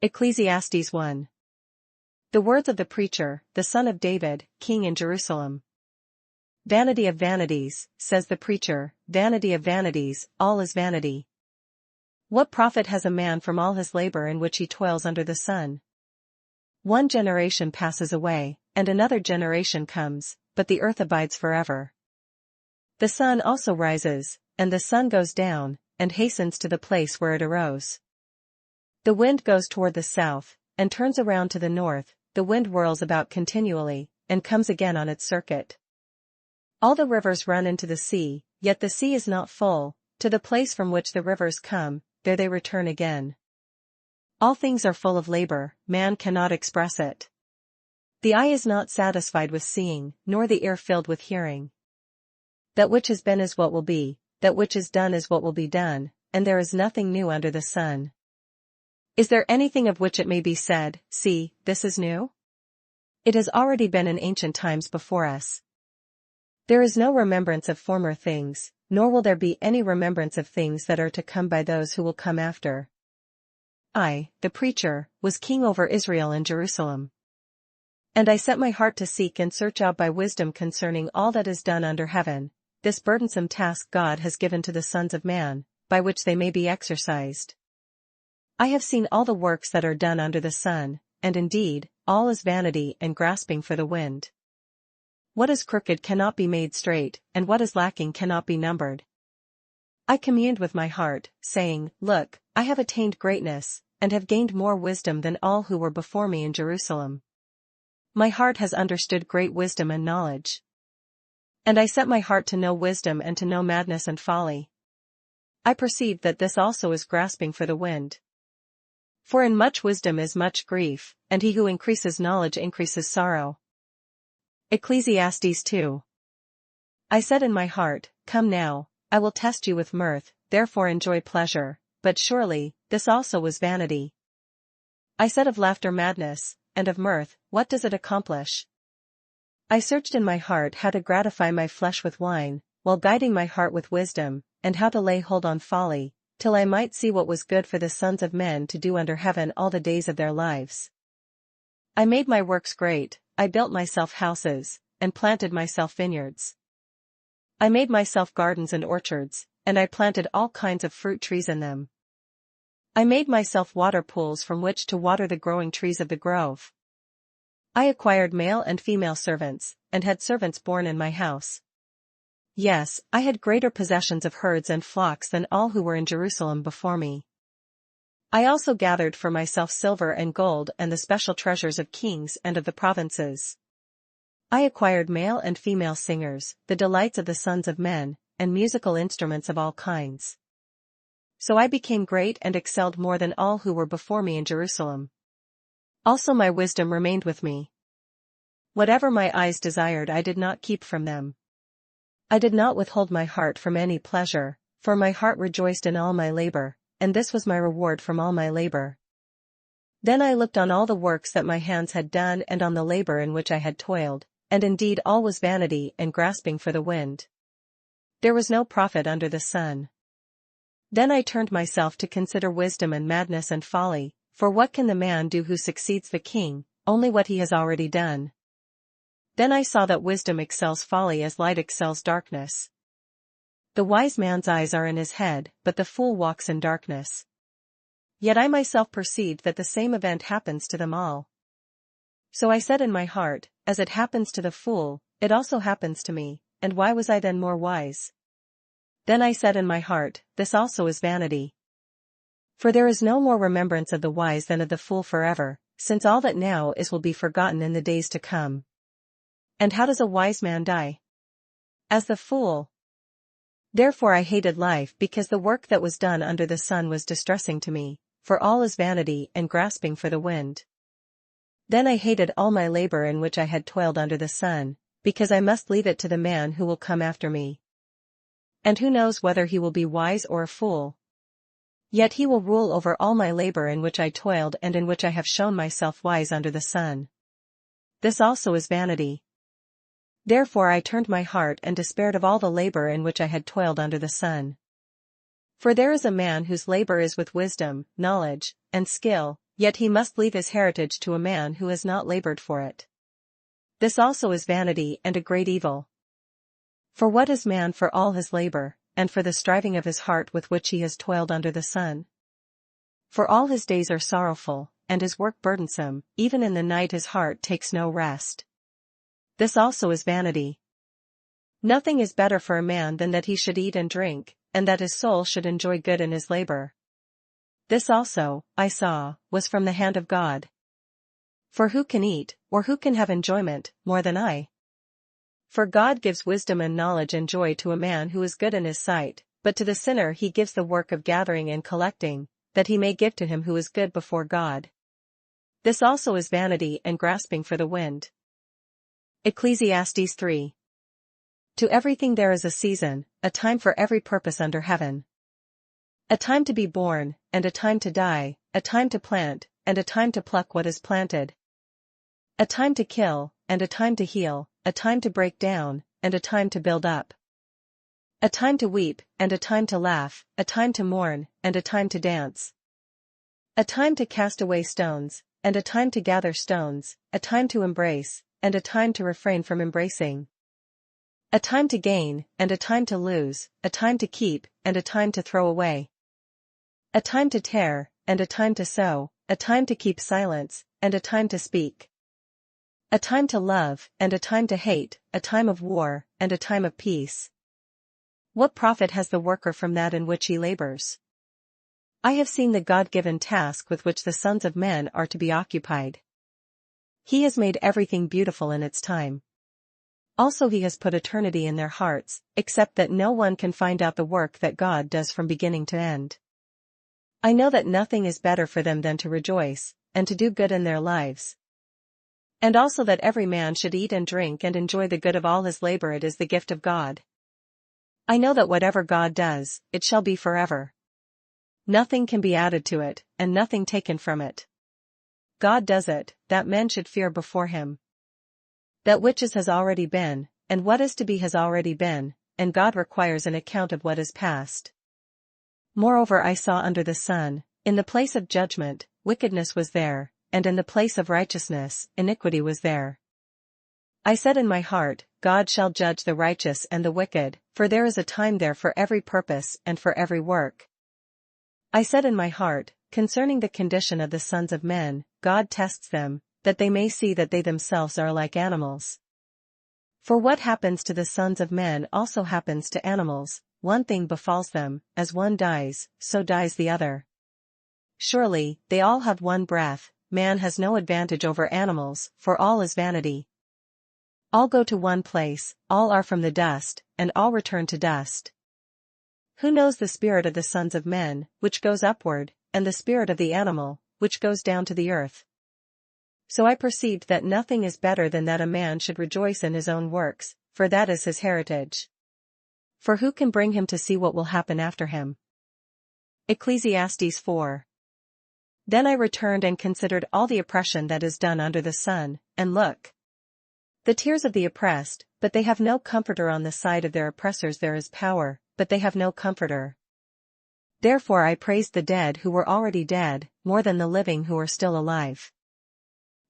Ecclesiastes 1. The words of the preacher, the son of David, king in Jerusalem. Vanity of vanities, says the preacher, vanity of vanities, all is vanity. What profit has a man from all his labor in which he toils under the sun? One generation passes away, and another generation comes, but the earth abides forever. The sun also rises, and the sun goes down, and hastens to the place where it arose. The wind goes toward the south, and turns around to the north, the wind whirls about continually, and comes again on its circuit. All the rivers run into the sea, yet the sea is not full, to the place from which the rivers come, there they return again. All things are full of labor, man cannot express it. The eye is not satisfied with seeing, nor the ear filled with hearing. That which has been is what will be, that which is done is what will be done, and there is nothing new under the sun. Is there anything of which it may be said, see, this is new? It has already been in ancient times before us. There is no remembrance of former things, nor will there be any remembrance of things that are to come by those who will come after. I, the preacher, was king over Israel in Jerusalem. And I set my heart to seek and search out by wisdom concerning all that is done under heaven, this burdensome task God has given to the sons of man, by which they may be exercised. I have seen all the works that are done under the sun, and indeed, all is vanity and grasping for the wind. What is crooked cannot be made straight, and what is lacking cannot be numbered. I communed with my heart, saying, Look, I have attained greatness, and have gained more wisdom than all who were before me in Jerusalem. My heart has understood great wisdom and knowledge. And I set my heart to know wisdom and to know madness and folly. I perceived that this also is grasping for the wind. For in much wisdom is much grief, and he who increases knowledge increases sorrow. Ecclesiastes 2. I said in my heart, Come now, I will test you with mirth, therefore enjoy pleasure, but surely, this also was vanity. I said of laughter madness, and of mirth, what does it accomplish? I searched in my heart how to gratify my flesh with wine, while guiding my heart with wisdom, and how to lay hold on folly, till I might see what was good for the sons of men to do under heaven all the days of their lives. I made my works great, I built myself houses, and planted myself vineyards. I made myself gardens and orchards, and I planted all kinds of fruit trees in them. I made myself water pools from which to water the growing trees of the grove. I acquired male and female servants, and had servants born in my house. Yes, I had greater possessions of herds and flocks than all who were in Jerusalem before me. I also gathered for myself silver and gold and the special treasures of kings and of the provinces. I acquired male and female singers, the delights of the sons of men, and musical instruments of all kinds. So I became great and excelled more than all who were before me in Jerusalem. Also my wisdom remained with me. Whatever my eyes desired I did not keep from them. I did not withhold my heart from any pleasure, for my heart rejoiced in all my labor, and this was my reward from all my labor. Then I looked on all the works that my hands had done and on the labor in which I had toiled, and indeed all was vanity and grasping for the wind. There was no profit under the sun. Then I turned myself to consider wisdom and madness and folly, for what can the man do who succeeds the king? Only what he has already done. Then I saw that wisdom excels folly as light excels darkness. The wise man's eyes are in his head, but the fool walks in darkness. Yet I myself perceived that the same event happens to them all. So I said in my heart, as it happens to the fool, it also happens to me, and why was I then more wise? Then I said in my heart, this also is vanity. For there is no more remembrance of the wise than of the fool forever, since all that now is will be forgotten in the days to come. And how does a wise man die? As the fool. Therefore I hated life because the work that was done under the sun was distressing to me, for all is vanity and grasping for the wind. Then I hated all my labor in which I had toiled under the sun, because I must leave it to the man who will come after me. And who knows whether he will be wise or a fool? Yet he will rule over all my labor in which I toiled and in which I have shown myself wise under the sun. This also is vanity. Therefore I turned my heart and despaired of all the labor in which I had toiled under the sun. For there is a man whose labor is with wisdom, knowledge, and skill, yet he must leave his heritage to a man who has not labored for it. This also is vanity and a great evil. For what is man for all his labor, and for the striving of his heart with which he has toiled under the sun? For all his days are sorrowful, and his work burdensome, even in the night his heart takes no rest. This also is vanity. Nothing is better for a man than that he should eat and drink, and that his soul should enjoy good in his labor. This also, I saw, was from the hand of God. For who can eat, or who can have enjoyment, more than I? For God gives wisdom and knowledge and joy to a man who is good in his sight, but to the sinner he gives the work of gathering and collecting, that he may give to him who is good before God. This also is vanity and grasping for the wind. Ecclesiastes 3. To everything there is a season, a time for every purpose under heaven. A time to be born, and a time to die, a time to plant, and a time to pluck what is planted. A time to kill, and a time to heal, a time to break down, and a time to build up. A time to weep, and a time to laugh, a time to mourn, and a time to dance. A time to cast away stones, and a time to gather stones, a time to embrace, and a time to refrain from embracing. A time to gain, and a time to lose, a time to keep, and a time to throw away. A time to tear, and a time to sow, a time to keep silence, and a time to speak. A time to love, and a time to hate, a time of war, and a time of peace. What profit has the worker from that in which he labors? I have seen the God-given task with which the sons of men are to be occupied. He has made everything beautiful in its time. Also he has put eternity in their hearts, except that no one can find out the work that God does from beginning to end. I know that nothing is better for them than to rejoice, and to do good in their lives. And also that every man should eat and drink and enjoy the good of all his labor. It is the gift of God. I know that whatever God does, it shall be forever. Nothing can be added to it, and nothing taken from it. God does it, that men should fear before him. That which is has already been, and what is to be has already been, and God requires an account of what is past. Moreover I saw under the sun, in the place of judgment, wickedness was there, and in the place of righteousness, iniquity was there. I said in my heart, God shall judge the righteous and the wicked, for there is a time there for every purpose and for every work. I said in my heart, concerning the condition of the sons of men, God tests them, that they may see that they themselves are like animals. For what happens to the sons of men also happens to animals, one thing befalls them, as one dies, so dies the other. Surely, they all have one breath, man has no advantage over animals, for all is vanity. All go to one place, all are from the dust, and all return to dust. Who knows the spirit of the sons of men, which goes upward, and the spirit of the animal, which goes down to the earth? So I perceived that nothing is better than that a man should rejoice in his own works, for that is his heritage. For who can bring him to see what will happen after him? Ecclesiastes 4. Then I returned and considered all the oppression that is done under the sun, and look. The tears of the oppressed, but they have no comforter. On the side of their oppressors there is power, but they have no comforter. Therefore I praised the dead who were already dead, more than the living who are still alive.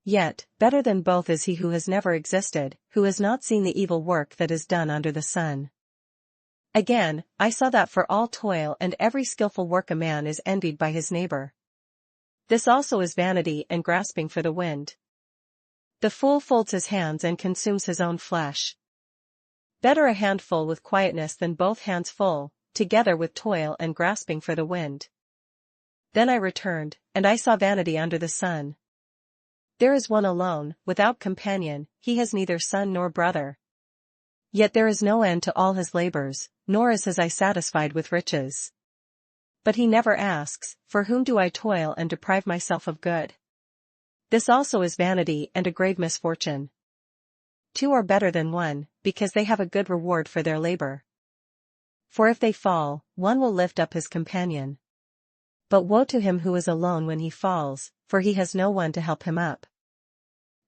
Yet, better than both is he who has never existed, who has not seen the evil work that is done under the sun. Again, I saw that for all toil and every skillful work a man is envied by his neighbor. This also is vanity and grasping for the wind. The fool folds his hands and consumes his own flesh. Better a handful with quietness than both hands full, together with toil and grasping for the wind. Then I returned, and I saw vanity under the sun. There is one alone, without companion, he has neither son nor brother. Yet there is no end to all his labors, nor is his eye satisfied with riches. But he never asks, for whom do I toil and deprive myself of good? This also is vanity and a grave misfortune. Two are better than one, because they have a good reward for their labor. For if they fall, one will lift up his companion. But woe to him who is alone when he falls, for he has no one to help him up.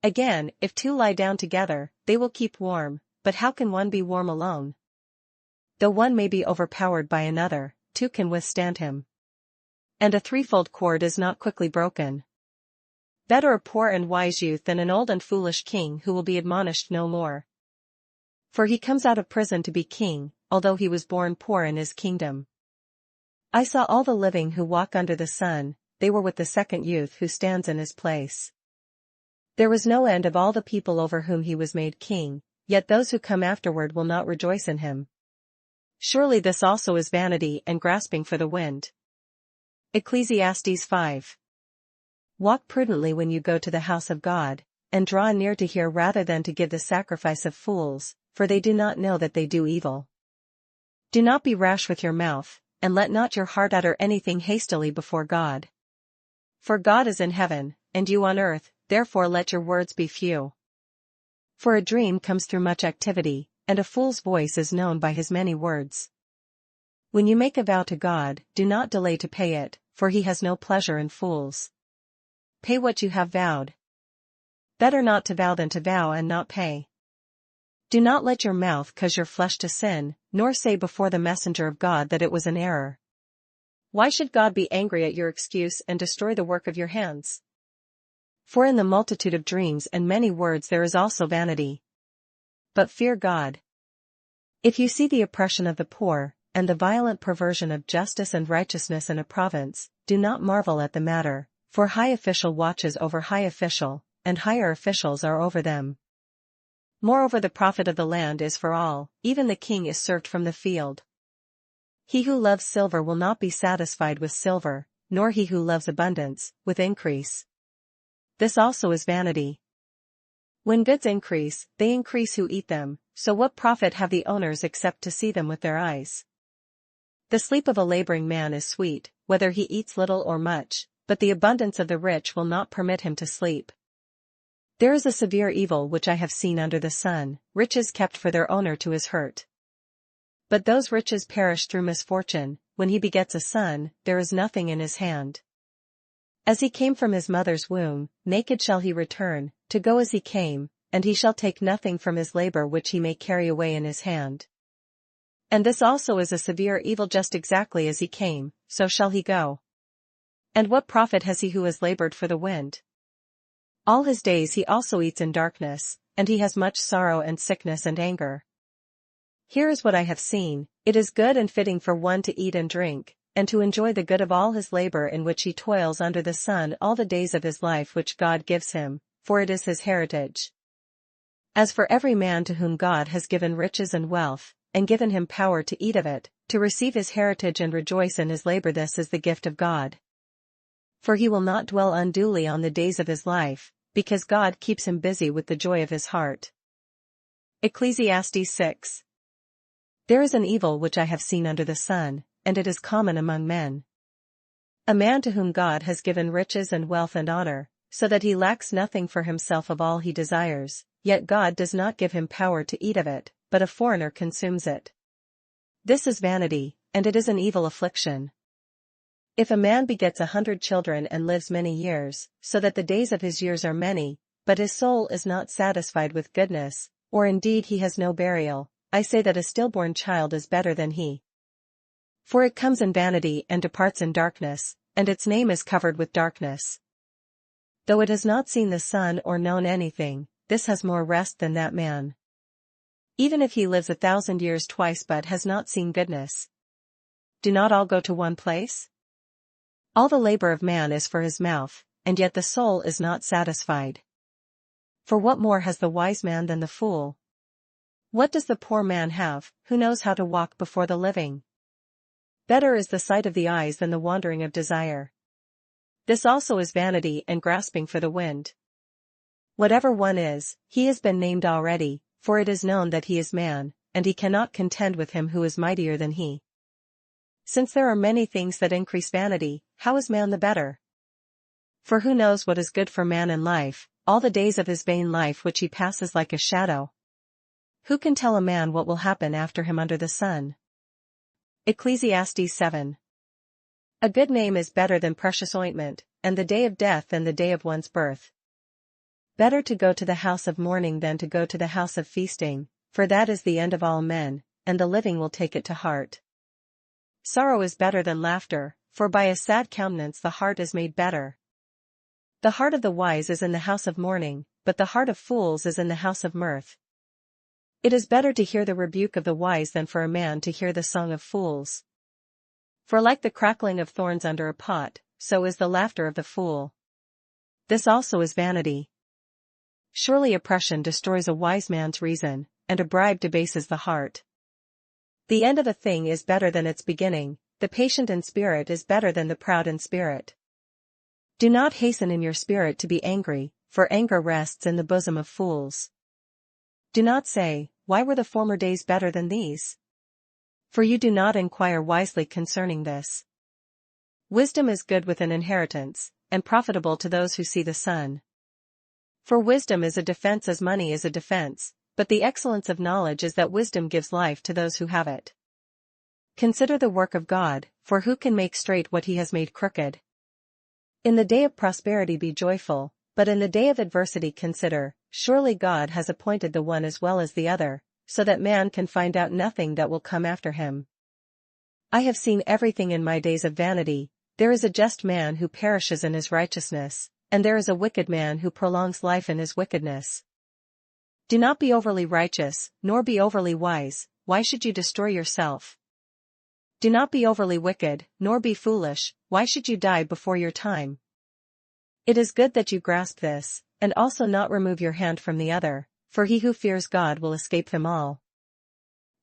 Again, if two lie down together, they will keep warm, but how can one be warm alone? Though one may be overpowered by another, two can withstand him. And a threefold cord is not quickly broken. Better a poor and wise youth than an old and foolish king who will be admonished no more. For he comes out of prison to be king, although he was born poor in his kingdom. I saw all the living who walk under the sun, they were with the second youth who stands in his place. There was no end of all the people over whom he was made king, yet those who come afterward will not rejoice in him. Surely this also is vanity and grasping for the wind. Ecclesiastes 5. Walk prudently when you go to the house of God, and draw near to hear rather than to give the sacrifice of fools, for they do not know that they do evil. Do not be rash with your mouth, and let not your heart utter anything hastily before God. For God is in heaven, and you on earth, therefore let your words be few. For a dream comes through much activity, and a fool's voice is known by his many words. When you make a vow to God, do not delay to pay it, for he has no pleasure in fools. Pay what you have vowed. Better not to vow than to vow and not pay. Do not let your mouth cause your flesh to sin, nor say before the messenger of God that it was an error. Why should God be angry at your excuse and destroy the work of your hands? For in the multitude of dreams and many words there is also vanity. But fear God. If you see the oppression of the poor, and the violent perversion of justice and righteousness in a province, do not marvel at the matter, for high official watches over high official, and higher officials are over them. Moreover, the profit of the land is for all, even the king is served from the field. He who loves silver will not be satisfied with silver, nor he who loves abundance, with increase. This also is vanity. When goods increase, they increase who eat them, so what profit have the owners except to see them with their eyes? The sleep of a laboring man is sweet, whether he eats little or much, but the abundance of the rich will not permit him to sleep. There is a severe evil which I have seen under the sun, riches kept for their owner to his hurt. But those riches perish through misfortune. When he begets a son, there is nothing in his hand. As he came from his mother's womb, naked shall he return, to go as he came, and he shall take nothing from his labor which he may carry away in his hand. And this also is a severe evil, just exactly as he came, so shall he go. And what profit has he who has labored for the wind? All his days he also eats in darkness, and he has much sorrow and sickness and anger. Here is what I have seen: it is good and fitting for one to eat and drink, and to enjoy the good of all his labor in which he toils under the sun all the days of his life which God gives him, for it is his heritage. As for every man to whom God has given riches and wealth, and given him power to eat of it, to receive his heritage and rejoice in his labor, this is the gift of God. For he will not dwell unduly on the days of his life, because God keeps him busy with the joy of his heart. Ecclesiastes 6. There is an evil which I have seen under the sun, and it is common among men. A man to whom God has given riches and wealth and honor, so that he lacks nothing for himself of all he desires, yet God does not give him power to eat of it, but a foreigner consumes it. This is vanity, and it is an evil affliction. If a man begets 100 children and lives many years, so that the days of his years are many, but his soul is not satisfied with goodness, or indeed he has no burial, I say that a stillborn child is better than he. For it comes in vanity and departs in darkness, and its name is covered with darkness. Though it has not seen the sun or known anything, this has more rest than that man. Even if he lives 1,000 years twice but has not seen goodness. Do not all go to one place? All the labor of man is for his mouth, and yet the soul is not satisfied. For what more has the wise man than the fool? What does the poor man have, who knows how to walk before the living? Better is the sight of the eyes than the wandering of desire. This also is vanity and grasping for the wind. Whatever one is, he has been named already, for it is known that he is man, and he cannot contend with him who is mightier than he. Since there are many things that increase vanity, how is man the better? For who knows what is good for man in life, all the days of his vain life which he passes like a shadow? Who can tell a man what will happen after him under the sun? Ecclesiastes 7. A good name is better than precious ointment, and the day of death than the day of one's birth. Better to go to the house of mourning than to go to the house of feasting, for that is the end of all men, and the living will take it to heart. Sorrow is better than laughter, for by a sad countenance the heart is made better. The heart of the wise is in the house of mourning, but the heart of fools is in the house of mirth. It is better to hear the rebuke of the wise than for a man to hear the song of fools. For like the crackling of thorns under a pot, so is the laughter of the fool. This also is vanity. Surely oppression destroys a wise man's reason, and a bribe debases the heart. The end of a thing is better than its beginning, the patient in spirit is better than the proud in spirit. Do not hasten in your spirit to be angry, for anger rests in the bosom of fools. Do not say, why were the former days better than these? For you do not inquire wisely concerning this. Wisdom is good with an inheritance, and profitable to those who see the sun. For wisdom is a defense as money is a defense, but the excellence of knowledge is that wisdom gives life to those who have it. Consider the work of God, for who can make straight what he has made crooked? In the day of prosperity be joyful, but in the day of adversity consider, surely God has appointed the one as well as the other, so that man can find out nothing that will come after him. I have seen everything in my days of vanity. There is a just man who perishes in his righteousness, and there is a wicked man who prolongs life in his wickedness. Do not be overly righteous, nor be overly wise, why should you destroy yourself? Do not be overly wicked, nor be foolish, why should you die before your time? It is good that you grasp this, and also not remove your hand from the other, for he who fears God will escape them all.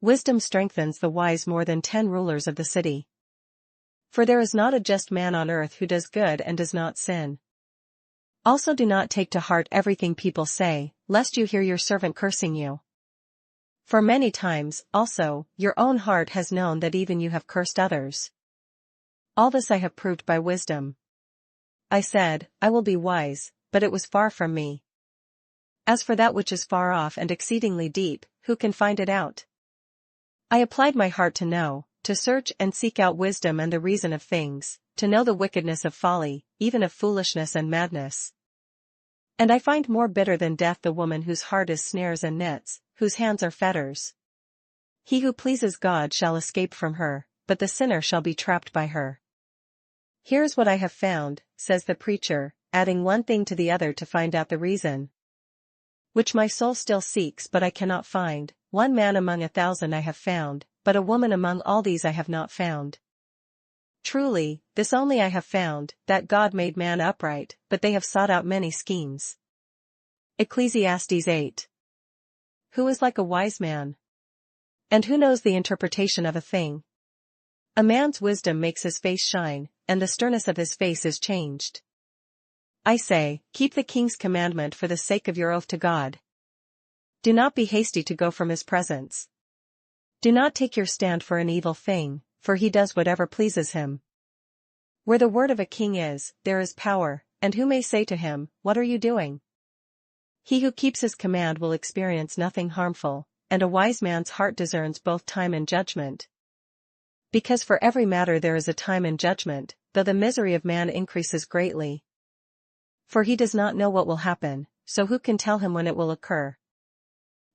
Wisdom strengthens the wise more than 10 rulers of the city. For there is not a just man on earth who does good and does not sin. Also do not take to heart everything people say, lest you hear your servant cursing you. For many times, also, your own heart has known that even you have cursed others. All this I have proved by wisdom. I said, I will be wise, but it was far from me. As for that which is far off and exceedingly deep, who can find it out? I applied my heart to know, to search and seek out wisdom and the reason of things, to know the wickedness of folly, even of foolishness and madness. And I find more bitter than death the woman whose heart is snares and nets, whose hands are fetters. He who pleases God shall escape from her, but the sinner shall be trapped by her. Here's what I have found, says the preacher, adding one thing to the other to find out the reason. Which my soul still seeks but I cannot find, one man among 1,000 I have found, but a woman among all these I have not found. Truly, this only I have found, that God made man upright, but they have sought out many schemes. Ecclesiastes 8. Who is like a wise man? And who knows the interpretation of a thing? A man's wisdom makes his face shine, and the sternness of his face is changed. I say, keep the king's commandment for the sake of your oath to God. Do not be hasty to go from his presence. Do not take your stand for an evil thing, for he does whatever pleases him. Where the word of a king is, there is power, and who may say to him, what are you doing? He who keeps his command will experience nothing harmful, and a wise man's heart discerns both time and judgment. Because for every matter there is a time and judgment, though the misery of man increases greatly. For he does not know what will happen, so who can tell him when it will occur?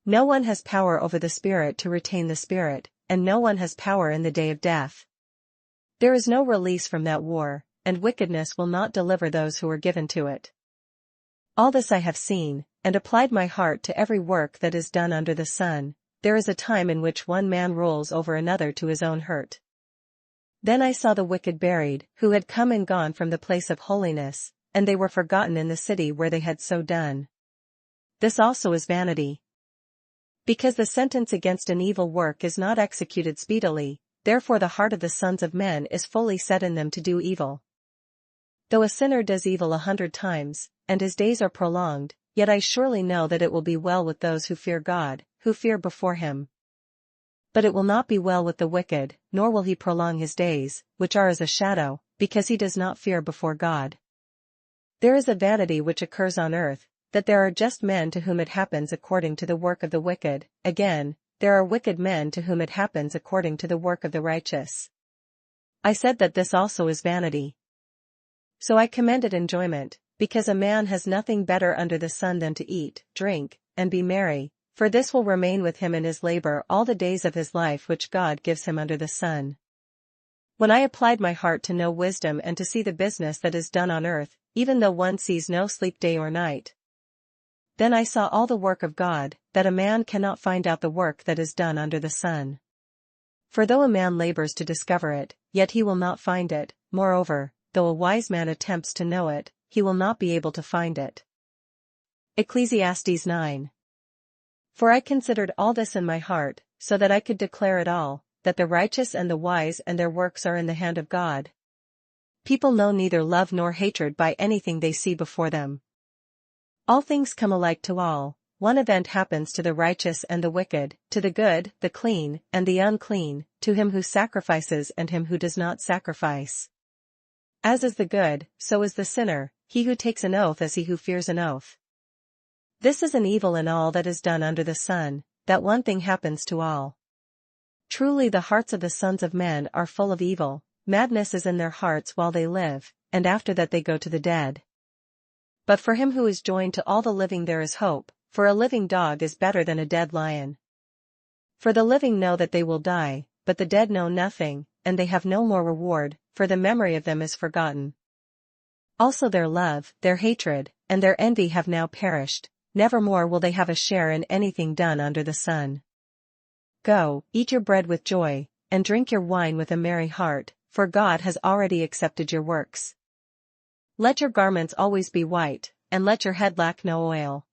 No one has power over the spirit to retain the spirit, and no one has power in the day of death. There is no release from that war, and wickedness will not deliver those who are given to it. All this I have seen, and applied my heart to every work that is done under the sun. There is a time in which one man rules over another to his own hurt. Then I saw the wicked buried, who had come and gone from the place of holiness, and they were forgotten in the city where they had so done. This also is vanity. Because the sentence against an evil work is not executed speedily, therefore the heart of the sons of men is fully set in them to do evil. Though a sinner does evil 100 times, and his days are prolonged, yet I surely know that it will be well with those who fear God, who fear before him. But it will not be well with the wicked, nor will he prolong his days, which are as a shadow, because he does not fear before God. There is a vanity which occurs on earth, that there are just men to whom it happens according to the work of the wicked, again, there are wicked men to whom it happens according to the work of the righteous. I said that this also is vanity. So I commended enjoyment, because a man has nothing better under the sun than to eat, drink, and be merry, for this will remain with him in his labor all the days of his life which God gives him under the sun. When I applied my heart to know wisdom and to see the business that is done on earth, even though one sees no sleep day or night. Then I saw all the work of God, that a man cannot find out the work that is done under the sun. For though a man labors to discover it, yet he will not find it, moreover, though a wise man attempts to know it, he will not be able to find it. Ecclesiastes 9. For I considered all this in my heart, so that I could declare it all, that the righteous and the wise and their works are in the hand of God. People know neither love nor hatred by anything they see before them. All things come alike to all. One event happens to the righteous and the wicked, to the good, the clean, and the unclean, to him who sacrifices and him who does not sacrifice. As is the good, so is the sinner, he who takes an oath as he who fears an oath. This is an evil in all that is done under the sun, that one thing happens to all. Truly the hearts of the sons of men are full of evil, madness is in their hearts while they live, and after that they go to the dead. But for him who is joined to all the living there is hope, for a living dog is better than a dead lion. For the living know that they will die, but the dead know nothing, and they have no more reward, for the memory of them is forgotten. Also their love, their hatred, and their envy have now perished, never more will they have a share in anything done under the sun. Go, eat your bread with joy, and drink your wine with a merry heart, for God has already accepted your works. Let your garments always be white, and let your head lack no oil.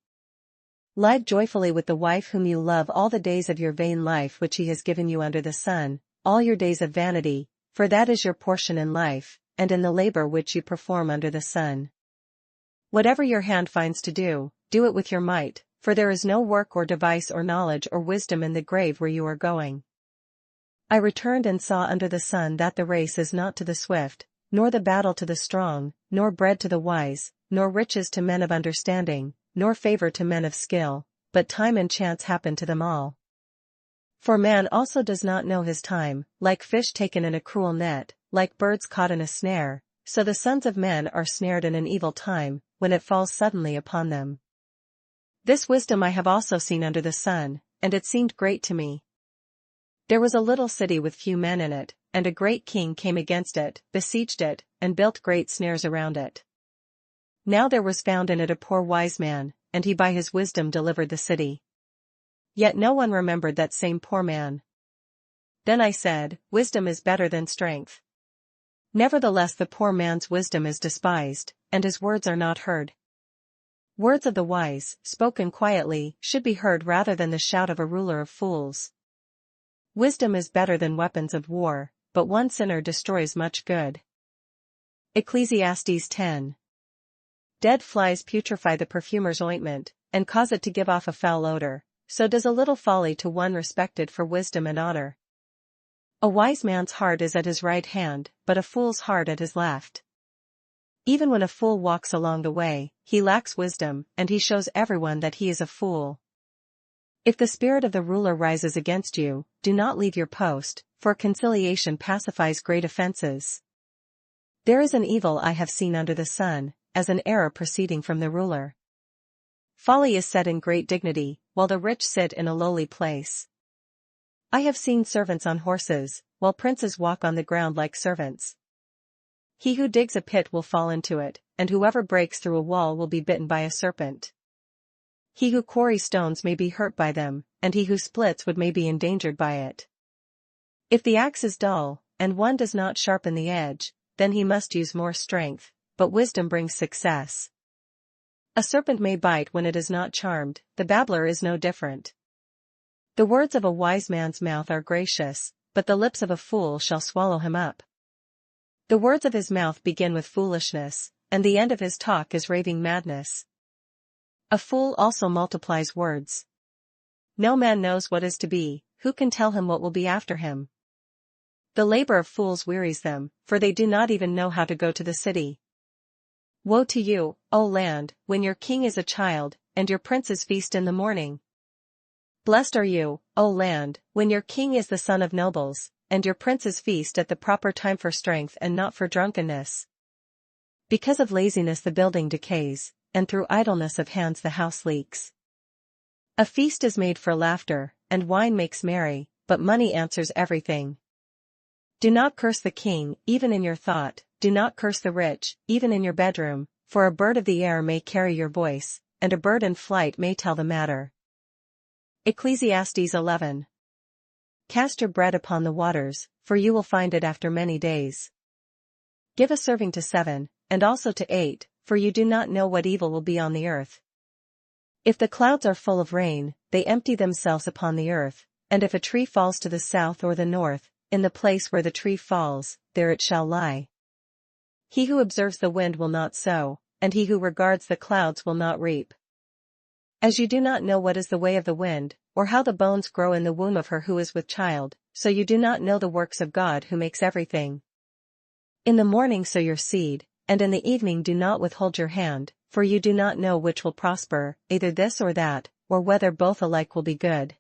Lie joyfully with the wife whom you love all the days of your vain life which he has given you under the sun, all your days of vanity, for that is your portion in life, and in the labor which you perform under the sun. Whatever your hand finds to do, do it with your might, for there is no work or device or knowledge or wisdom in the grave where you are going. I returned and saw under the sun that the race is not to the swift, nor the battle to the strong, nor bread to the wise, nor riches to men of understanding, nor favor to men of skill, but time and chance happen to them all. For man also does not know his time, like fish taken in a cruel net, like birds caught in a snare, so the sons of men are snared in an evil time, when it falls suddenly upon them. This wisdom I have also seen under the sun, and it seemed great to me. There was a little city with few men in it, and a great king came against it, besieged it, and built great snares around it. Now there was found in it a poor wise man, and he by his wisdom delivered the city. Yet no one remembered that same poor man. Then I said, Wisdom is better than strength. Nevertheless the poor man's wisdom is despised, and his words are not heard. Words of the wise, spoken quietly, should be heard rather than the shout of a ruler of fools. Wisdom is better than weapons of war, but one sinner destroys much good. Ecclesiastes 10. Dead flies putrefy the perfumer's ointment, and cause it to give off a foul odor, so does a little folly to one respected for wisdom and honor. A wise man's heart is at his right hand, but a fool's heart at his left. Even when a fool walks along the way, he lacks wisdom, and he shows everyone that he is a fool. If the spirit of the ruler rises against you, do not leave your post, for conciliation pacifies great offenses. There is an evil I have seen under the sun, as an error proceeding from the ruler. Folly is set in great dignity, while the rich sit in a lowly place. I have seen servants on horses, while princes walk on the ground like servants. He who digs a pit will fall into it, and whoever breaks through a wall will be bitten by a serpent. He who quarries stones may be hurt by them, and he who splits wood may be endangered by it. If the axe is dull, and one does not sharpen the edge, then he must use more strength, but wisdom brings success. A serpent may bite when it is not charmed, the babbler is no different. The words of a wise man's mouth are gracious, but the lips of a fool shall swallow him up. The words of his mouth begin with foolishness, and the end of his talk is raving madness. A fool also multiplies words. No man knows what is to be, who can tell him what will be after him? The labor of fools wearies them, for they do not even know how to go to the city. Woe to you, O land, when your king is a child, and your princes feast in the morning. Blessed are you, O land, when your king is the son of nobles, and your princes feast at the proper time for strength and not for drunkenness. Because of laziness the building decays, and through idleness of hands the house leaks. A feast is made for laughter, and wine makes merry, but money answers everything. Do not curse the king, even in your thought, do not curse the rich, even in your bedroom, for a bird of the air may carry your voice, and a bird in flight may tell the matter. Ecclesiastes 11. Cast your bread upon the waters, for you will find it after many days. Give a serving to 7, and also to 8, for you do not know what evil will be on the earth. If the clouds are full of rain, they empty themselves upon the earth, and if a tree falls to the south or the north, in the place where the tree falls, there it shall lie. He who observes the wind will not sow, and he who regards the clouds will not reap. As you do not know what is the way of the wind, or how the bones grow in the womb of her who is with child, so you do not know the works of God who makes everything. In the morning sow your seed, and in the evening do not withhold your hand, for you do not know which will prosper, either this or that, or whether both alike will be good.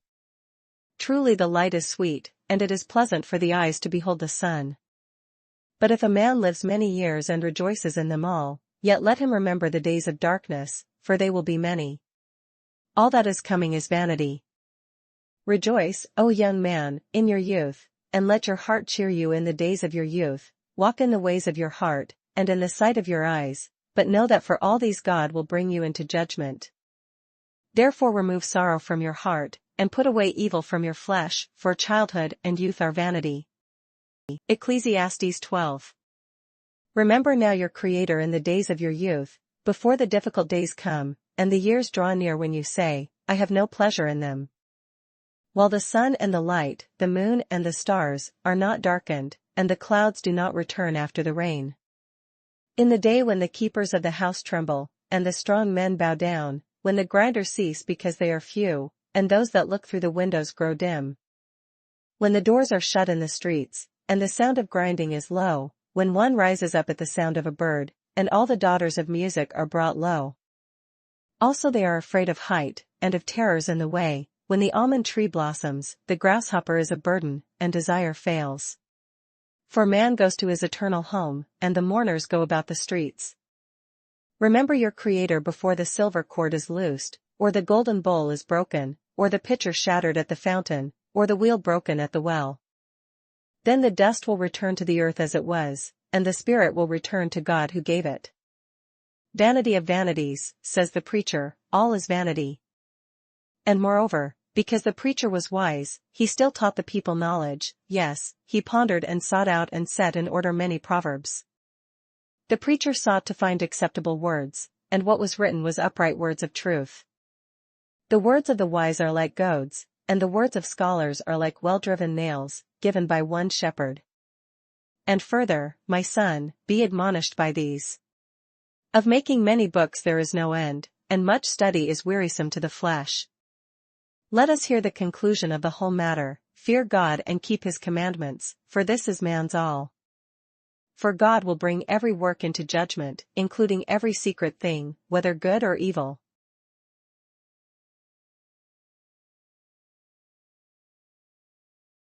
Truly the light is sweet, and it is pleasant for the eyes to behold the sun. But if a man lives many years and rejoices in them all, yet let him remember the days of darkness, for they will be many. All that is coming is vanity. Rejoice, O young man, in your youth, and let your heart cheer you in the days of your youth. Walk in the ways of your heart, and in the sight of your eyes, but know that for all these God will bring you into judgment. Therefore remove sorrow from your heart, and put away evil from your flesh, for childhood and youth are vanity. Ecclesiastes 12. Remember now your Creator in the days of your youth, before the difficult days come, and the years draw near when you say, I have no pleasure in them. While the sun and the light, the moon and the stars, are not darkened, and the clouds do not return after the rain. In the day when the keepers of the house tremble, and the strong men bow down, when the grinders cease because they are few, and those that look through the windows grow dim. When the doors are shut in the streets, and the sound of grinding is low, when one rises up at the sound of a bird, and all the daughters of music are brought low. Also they are afraid of height, and of terrors in the way, when the almond tree blossoms, the grasshopper is a burden, and desire fails. For man goes to his eternal home, and the mourners go about the streets. Remember your Creator before the silver cord is loosed, or the golden bowl is broken, or the pitcher shattered at the fountain, or the wheel broken at the well. Then the dust will return to the earth as it was, and the spirit will return to God who gave it. Vanity of vanities, says the preacher, all is vanity. And moreover, because the preacher was wise, he still taught the people knowledge, yes, he pondered and sought out and set in order many proverbs. The preacher sought to find acceptable words, and what was written was upright words of truth. The words of the wise are like goads, and the words of scholars are like well-driven nails, given by one shepherd. And further, my son, be admonished by these. Of making many books there is no end, and much study is wearisome to the flesh. Let us hear the conclusion of the whole matter, fear God and keep his commandments, for this is man's all. For God will bring every work into judgment, including every secret thing, whether good or evil.